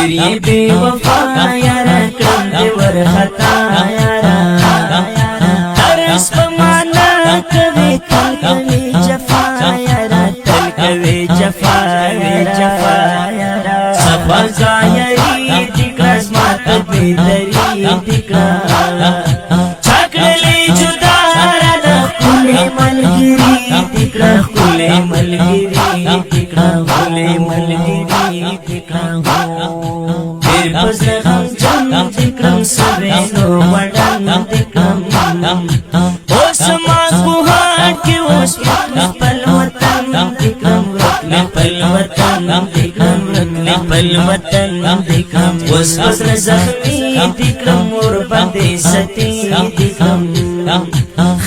ډېر بے وفا یارا کړم دې ورخطا یارا ترس په معنا کوي تل کوي جفا یارا تل کوي جفا یارا صفا ظاهري دکړه مات به دری دکړه چاکړلې جدا را خپلې ملګری دکړه خپلې ملګری دکړه خپلې ملګری دکړه ډېر پزغم جام دکړم سوینو وډان دکړم اوس ما کوهات کې اوس خپل وطن دکړم خپل وطن دکړم خپل وطن دکړم اوس سر زخمي دکړم اور باندې ستی دکړم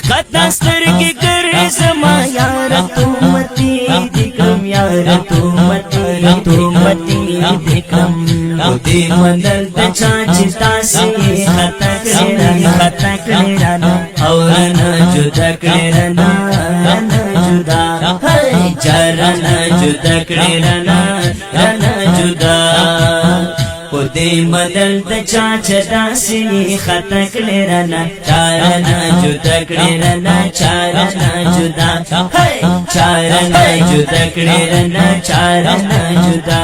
خطا سترګې ګرې زما یار تو متي دکړم یار تو متي دکړم او دې مندل د چا چې تاسو خطا کړی رانا او نه جدا کړی رانا جدا چرنا جدا کړی رانا جدا او دې مندل د چا چې تاسو خطا کړی رانا چرنا جدا کړی رانا چرنا جدا چرنا جدا کړی رانا چرنا جدا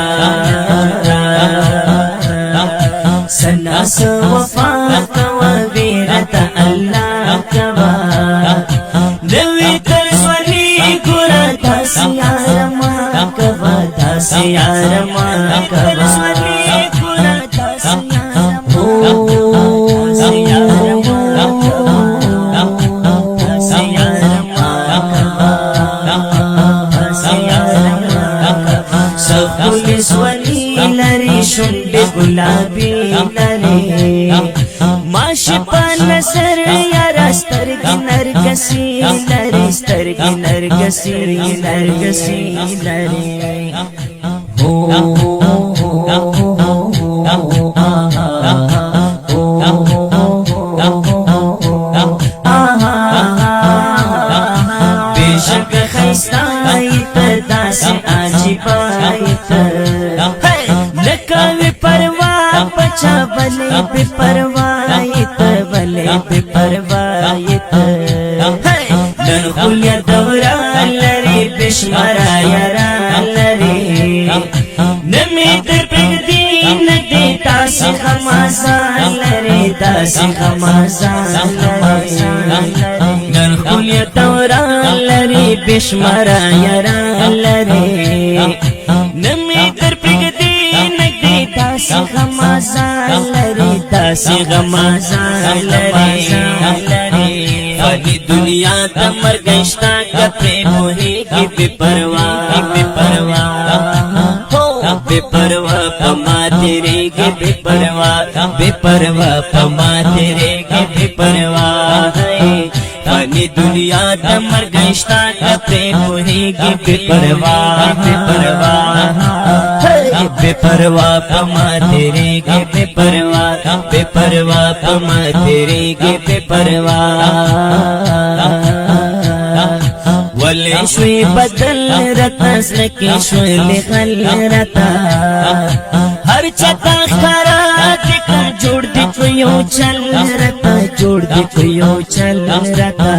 سنا سو وفا کوا ویرتا اللہ کوا دوی ترسولی گورا داسیارما کوا داسیارما کوا ترسولی گورا شنڈ گلابی لرے ماشی پان سر یارا سترگی نرگسی لرے سترگی نرگسی لرے بے شک خیستائیت داس آجی بائیت لکاوی پرواہ پچا بلے بے پروایت نن خولیا دورا لری بشمارا یارا لری نمی در پردی ندی تاسی خمازان لری تاسی خمازان لری نن خولیا دورا لری بشمارا یارا لری نمی در پردی داسی غمازان لری داسی غمازان لری فانی دنیا تا مرگشتا کپے موہی کی بے پرواہ پما تیرے گے بے پرواہ پما تیرے گے بے پرواہ فانی دنیا تا مرگشتا کپے موہی کی بے پرواہ پما تیرے گے بے پرواہ پما تیرے گے بے پرواہ ولی شوی بدل رتا سنکی شوی لغل رتا ہر چتا خرا دکھا جوڑ دی کوئیو چل رتا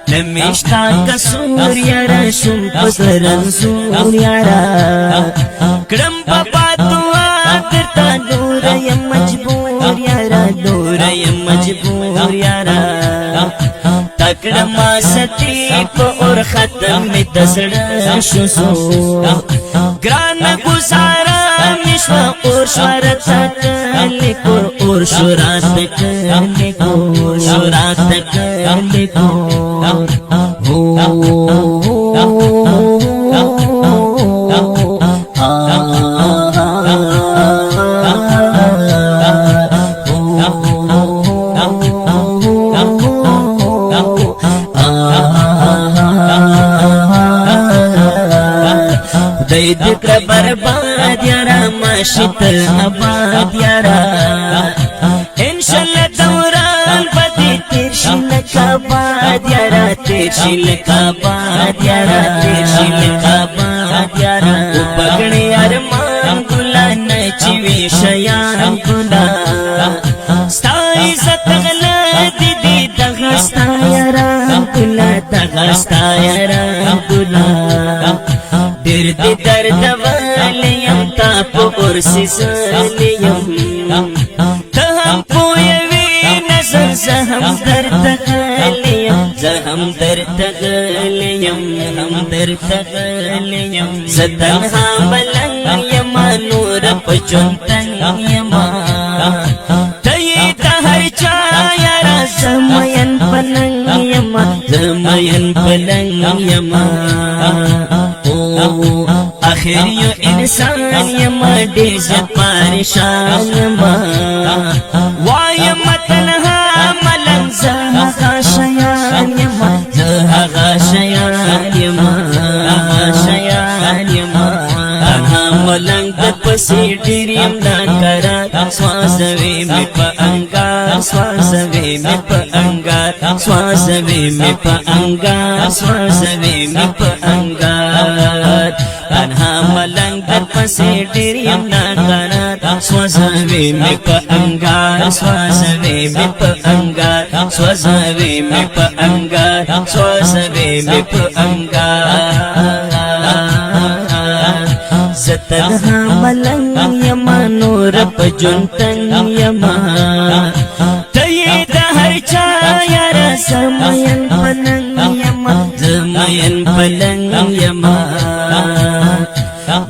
نمیشتا کسور یارا شن پسرن سور یارا کرم پاپا تو آدرتا دور یم مجبور یارا تکڑم آستی پا اور ختم میں تسڑا شسو گران گزارا مشوا اور شورتا کلکور اور شورات کلکور دکڑ برباد یارا ماشت آباد یارا انشاءاللہ دوران بدی تیرشیل کاباد یارا پگڑی ارمان گلان وی شیان ګنا ستای ستغلا دی دغه ستایران ګنا دغه ستایران ګنا ډېر دې درد ولیم تا په ورسې زلیم ته هم پوهوې نظر زه هم درته غلیم زه هم درته غلیم هم درته غلیم زه تنها ملنګ یما نور په ژوند تنګ یما ته یې د هر چا یاره زه مین په ننګ یما زه مین په ننګ یما آخر یو انسان یما ډېر زیات پریشان یما وایم تنها ملنګ زه هغه شیان یما زه هغه شیان یما شیان یما تنها ملنګ د پسې ډېر یم ناکرار سوځوي مې په انګار سوځوي مې په انګار سوځوي مې په انګار سوځوي مې په انګار تنها ملنګ د پسې ډېر یم ناکرار سوځوي مې په انګار سوځوي مې په انګار سوځوي مې په انګار سوځوي مې په انګار زه تنها ملنګ یما نور په ژوند تنګ یما ته یې د هر چا یاره زه مین په ننګ یما زه مین په ننګ یما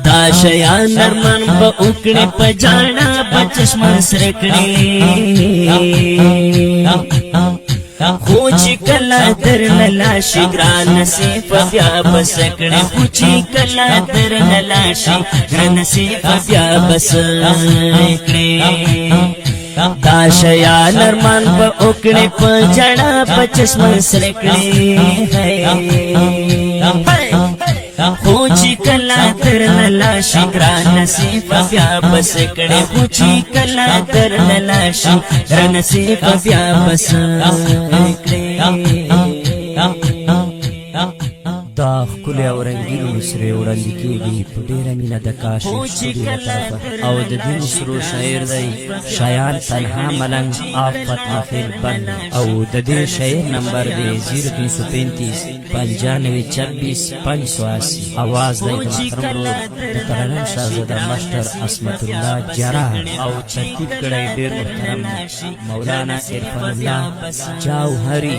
دا شیان نرمن به وکړې په جاڼه په چشمه سره کړې خو چې کله درنه لاشي ګران نصیب بیا بس کړې خو چې کله درنه لاشي ګران نصیب بیا بس کړې دا شیان نرمان په وکړې په جاڼه په چشمه سره کړې خو چې کله درنه لاشي ګران نصیب بیا بس کړې خو چې کله درنه لاشي ګران نصیب بیا بس کړې دا ښکلې او رنګینې مصرې وړاندې کېږي په ډېره مینه د کاشف سټوډیو له طرفه او د دې مصرو شاعر دی شایان تنها ملنګ آفت آخر بند او د دې شاعر نمبر دی 0335 9526 580 आवाज دی د محترم ورور د ترنم شاهزاده ماسټر عصمت الله جراح او ترتیب کړی ډېر محترم مولانا عرفان الله جوهري.